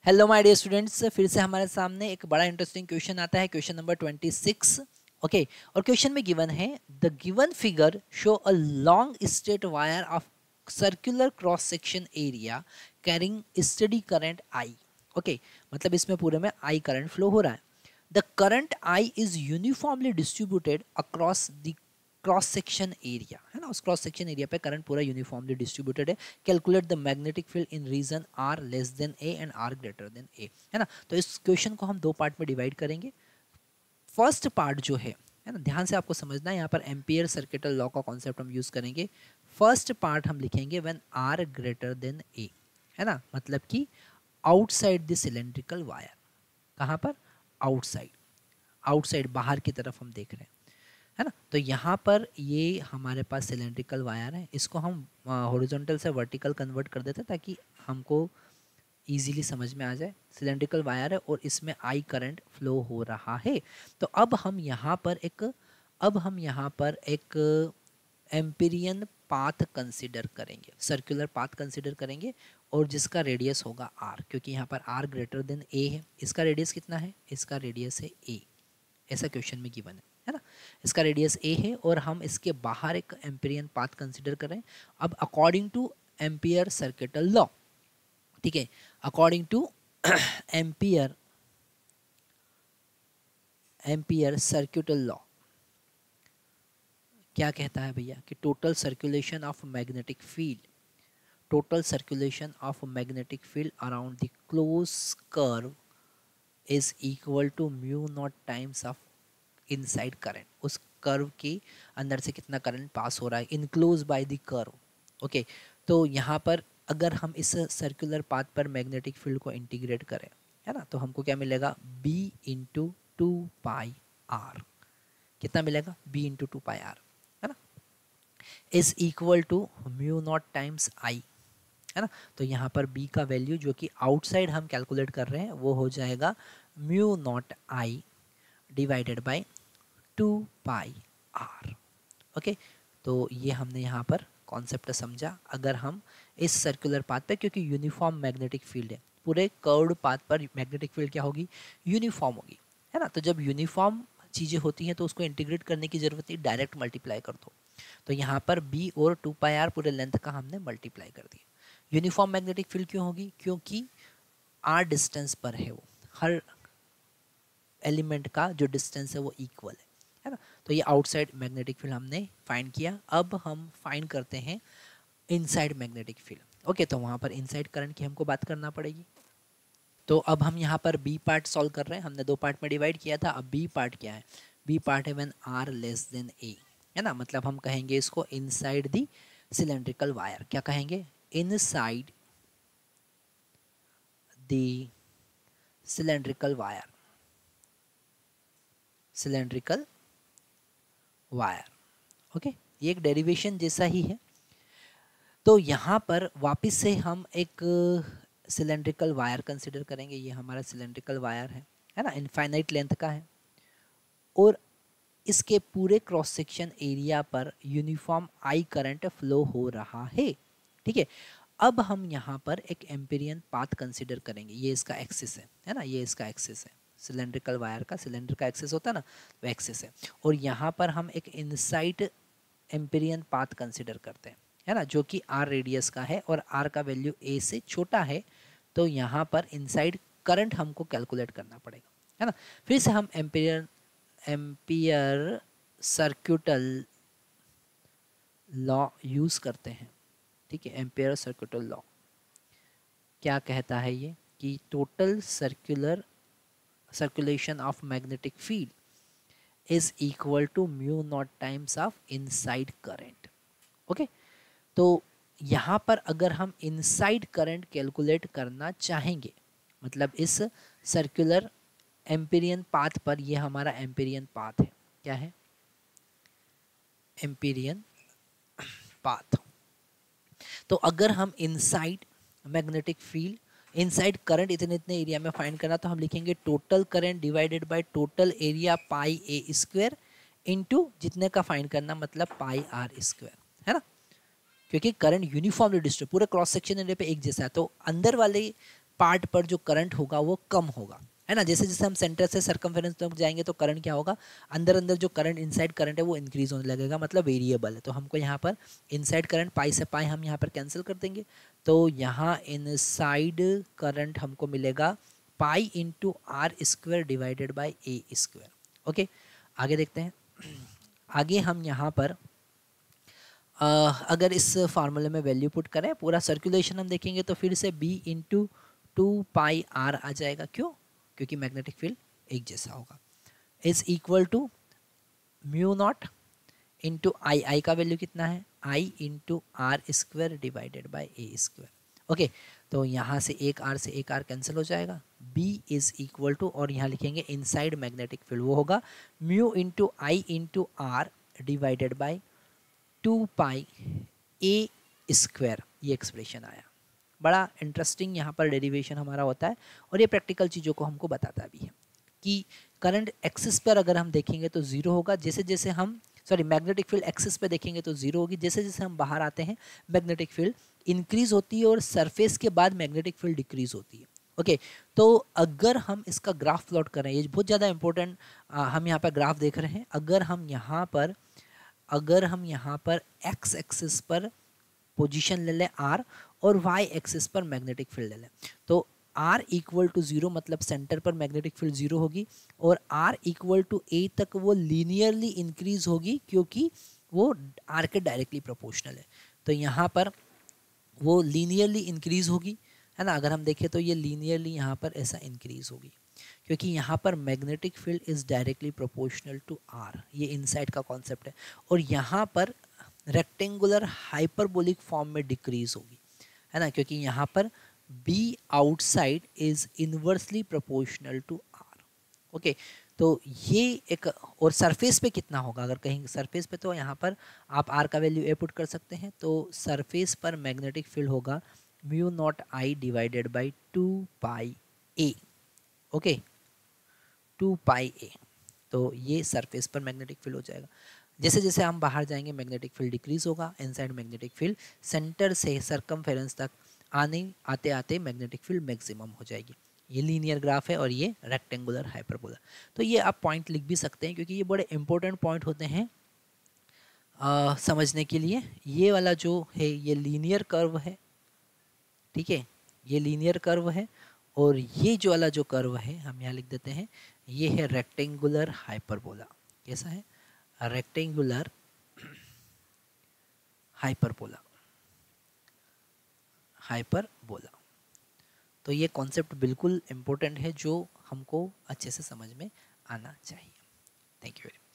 Hello my dear students, फिर से हमारे सामने एक बड़ा इंटरेस्टिंग क्वेश्चन आता है, क्वेश्चन नंबर 26। ओके, और क्वेश्चन में गिवन है the given figure show a long straight wire of circular cross section area carrying study current I. Okay, मतलब इसमें पूरे में आई करंट फ्लो हो रहा है। The current I is uniformly distributed across the cross section area, है ना। उस क्रॉस सेक्शन एरिया पे करंट पूरा यूनिफॉर्मली डिस्ट्रीब्यूटेड है। Calculate the magnetic field in region R less than a and R greater than a, है ना। तो इस क्वेश्चन को हम दो पार्ट में डिवाइड करेंगे। फर्स्ट पार्ट जो है ना, ध्यान से आपको समझना है, यहाँ पर एम्पियर सर्किटल लॉ का कॉन्सेप्ट हम यूज करेंगे। फर्स्ट पार्ट हम लिखेंगे when are greater than a, है ना, मतलब कि आउटसाइड द सिलेंड्रिकल वायर। कहाँ पर? आउटसाइड, आउटसाइड बाहर की तरफ हम देख रहे हैं, है ना। तो यहाँ पर ये हमारे पास सिलेंड्रिकल वायर है, इसको हम हॉरिजॉन्टल से वर्टिकल कन्वर्ट कर देते हैं ताकि हमको इजीली समझ में आ जाए। सिलेंड्रिकल वायर है और इसमें आई करंट फ्लो हो रहा है। तो अब हम यहाँ पर एक एम्पिरियन पाथ कंसिडर करेंगे, सर्कुलर पाथ कंसिडर करेंगे, और जिसका रेडियस होगा आर, क्योंकि यहाँ पर आर ग्रेटर देन ए है। इसका रेडियस कितना है? इसका रेडियस है ए, ऐसा क्वेश्चन में गिवन है ना। इसका रेडियस ए है और हम इसके बाहर एक एम्पिरियन पाथ कंसिडर करें। अब according to ampere circuital law, ठीक है, according to ampere circuital law क्या कहता है भैया कि total circulation of magnetic field around the close curve is equal to mu naught times of inside current. उस कर्व के अंदर से कितना करंट पास हो रहा है, enclose by the curve. Okay, तो यहाँ पर अगर हम इस सर्कुलर पाथ पर मैग्नेटिक फील्ड को इंटीग्रेट करें, है ना, तो हमको क्या मिलेगा? b into two pi R. कितना मिलेगा? b into two pi R, है ना, is equal to mu naught times I, है ना। तो यहाँ पर b का वैल्यू जो कि आउटसाइड हम कैलकुलेट कर रहे हैं वो हो जाएगा mu not I divided by 2 pi R. Okay, तो ये हमने यहाँ पर कॉन्सेप्ट समझा। अगर हम इस सर्कुलर पाथ पे, क्योंकि यूनिफॉर्म मैग्नेटिक फील्ड है, पूरे कर्व्ड पाथ पर मैग्नेटिक फील्ड क्या होगी? यूनिफॉर्म होगी, है ना। तो जब यूनिफॉर्म चीज़ें होती हैं तो उसको इंटीग्रेट करने की जरूरत नहीं, डायरेक्ट मल्टीप्लाई कर दो। तो यहाँ पर b और 2 पाई आर पूरे लेंथ का हमने मल्टीप्लाई कर दिया। यूनिफॉर्म मैग्नेटिक फील्ड क्यों होगी? क्योंकि r डिस्टेंस पर है, वो हर एलिमेंट का जो डिस्टेंस है वो इक्वल है ना। तो ये आउटसाइड मैग्नेटिक फील्ड हमने फाइंड किया। अब हम फाइंड करते हैं इनसाइड मैग्नेटिक फील्ड। ओके, तो वहाँ पर इनसाइड करंट की हमको बात करना पड़ेगी। तो अब हम यहाँ पर बी पार्ट सॉल्व कर रहे हैं, हमने दो पार्ट में डिवाइड किया था। अब बी पार्ट क्या है? बी पार्ट है when are less than a, है ना, मतलब हम कहेंगे इसको इनसाइड द सिलेंड्रिकल वायर। क्या कहेंगे? Inside the cylindrical wire, cylindrical wire. Okay, ये एक डेरिवेशन जैसा ही है। तो यहाँ पर वापस से हम एक सिलेंड्रिकल वायर कंसिडर करेंगे। ये हमारा सिलेंड्रिकल वायर है ना, इनफाइनाइट लेंथ का है, और इसके पूरे क्रॉस सेक्शन एरिया पर यूनिफॉर्म आई करंट फ्लो हो रहा है, ठीक है। अब हम यहाँ पर एक एम्पिरियन पाथ कंसिडर करेंगे। ये इसका एक्सिस है ना, ये इसका एक्सिस है। सिलेंड्रिकल वायर का, सिलेंडर का एक्सिस होता है ना, वो एक्सिस है। और यहाँ पर हम एक इनसाइड एम्पिरियन पाथ कंसिडर करते हैं, है ना, जो कि आर रेडियस का है और आर का वैल्यू ए से छोटा है। तो यहाँ पर इनसाइड करंट हमको कैलकुलेट करना पड़ेगा, है ना। फिर से हम एम्पियर सर्किटल लॉ यूज करते हैं, ठीक है। एम्पियर सर्किटल लॉ क्या कहता है? ये कि total circulation of magnetic field is equal to mu naught times of inside current. Okay, तो यहाँ पर अगर हम इनसाइड करंट कैलकुलेट करना चाहेंगे, मतलब इस सर्कुलर एम्पिरियन पाथ पर, ये हमारा एम्पिरियन पाथ है। क्या है? एम्पिरियन पाथ। तो अगर हम inside magnetic field, inside current इतने इतने एरिया में फाइंड करना, तो हम लिखेंगे total current divided by total area pi A square into जितने का फाइंड करना, मतलब पाई आर स्क्वायर, है ना। क्योंकि करंट यूनिफॉर्मली डिस्ट्रीब्यूट पूरे क्रॉस सेक्शन एरिया पे एक जैसा है, तो अंदर वाले पार्ट पर जो करंट होगा वो कम होगा, है ना। जैसे जैसे हम सेंटर से सरकमफेरेंस तक जाएंगे तो करंट क्या होगा, अंदर अंदर जो करंट इनसाइड करंट है वो इंक्रीज होने लगेगा, मतलब वेरिएबल है। तो हमको यहाँ पर इनसाइड करंट पाई से पाई हम यहाँ पर कैंसिल कर देंगे, तो यहाँ इनसाइड करंट हमको मिलेगा pi into R square divided by A square. Okay, आगे देखते हैं। आगे हम यहाँ पर अगर इस फार्मूले में वैल्यू पुट करें, पूरा सर्कुलेशन हम देखेंगे तो फिर से बी इंटू 2πr आ जाएगा। क्यों? क्योंकि मैग्नेटिक फील्ड एक जैसा होगा। Is equal to mu nought into I का वैल्यू कितना है, I into R square divided by A square. Okay, तो यहाँ से एक आर से एक आर कैंसिल हो जाएगा। बी इज इक्वल टू, और यहाँ लिखेंगे इनसाइड मैग्नेटिक फील्ड, वो होगा mu into I into R divided by 2π a square. ये एक्सप्रेशन आया। बड़ा इंटरेस्टिंग यहाँ पर डेरिवेशन हमारा होता है, और ये प्रैक्टिकल चीज़ों को हमको बताता भी है कि करंट एक्सिस पर अगर हम देखेंगे तो जीरो होगा, जैसे जैसे हम मैग्नेटिक फील्ड एक्सिस पे देखेंगे तो जीरो होगी, जैसे जैसे हम बाहर आते हैं मैग्नेटिक फील्ड इंक्रीज होती है, और सरफेस के बाद मैग्नेटिक फील्ड डिक्रीज होती है। ओके, तो अगर हम इसका ग्राफ प्लॉट करें, ये बहुत ज़्यादा इंपॉर्टेंट, हम यहाँ पर ग्राफ देख रहे हैं। अगर हम यहाँ पर एक्स एक्सिस पर पोजीशन ले लें आर, और वाई एक्सिस पर मैग्नेटिक फील्ड ले लें, तो आर इक्वल टू जीरो मतलब सेंटर पर मैग्नेटिक फील्ड जीरो होगी, और आर इक्वल टू ए तक वो लीनियरली इंक्रीज होगी, क्योंकि वो आर के डायरेक्टली प्रोपोर्शनल है। तो यहाँ पर वो लीनियरली इंक्रीज होगी, है ना। अगर हम देखें तो ये लीनियरली यहाँ पर ऐसा इंक्रीज होगी, क्योंकि यहाँ पर magnetic field is directly proportional to R, ये इनसाइड का कॉन्सेप्ट है। और यहाँ पर रेक्टेंगुलर हाइपरबोलिक फॉर्म में डिक्रीज होगी, है ना, क्योंकि यहाँ पर B outside is inversely proportional to R. Okay, तो ये एक, और सरफेस पे कितना होगा, अगर कहीं सरफेस पे, तो यहाँ पर आप आर का वैल्यू ए पुट कर सकते हैं, तो सरफेस पर मैग्नेटिक फील्ड होगा mu not I divided by 2π a. Okay, 2π a, तो ये सरफेस पर मैग्नेटिक फील्ड हो जाएगा। जैसे जैसे हम बाहर जाएंगे मैग्नेटिक फील्ड डिक्रीज होगा, इनसाइड मैग्नेटिक फील्ड सेंटर से सरकमफेरेंस तक आते आते मैग्नेटिक फील्ड मैक्सिमम हो जाएगी। ये लीनियर ग्राफ है और ये रेक्टेंगुलर हाइपरबोला। तो ये आप पॉइंट लिख भी सकते हैं, क्योंकि ये बड़े इंपॉर्टेंट पॉइंट होते हैं समझने के लिए। ये वाला जो है ये लीनियर कर्व है, ठीक है, ये लीनियर कर्व है, और ये जो वाला जो कर्व है हम यहाँ लिख देते हैं, ये है रेक्टेंगुलर हाइपरबोला। कैसा है? Rectangular hyperbola, hyperbola. तो ये कॉन्सेप्ट बिल्कुल इम्पोर्टेंट है, जो हमको अच्छे से समझ में आना चाहिए। Thank you very much.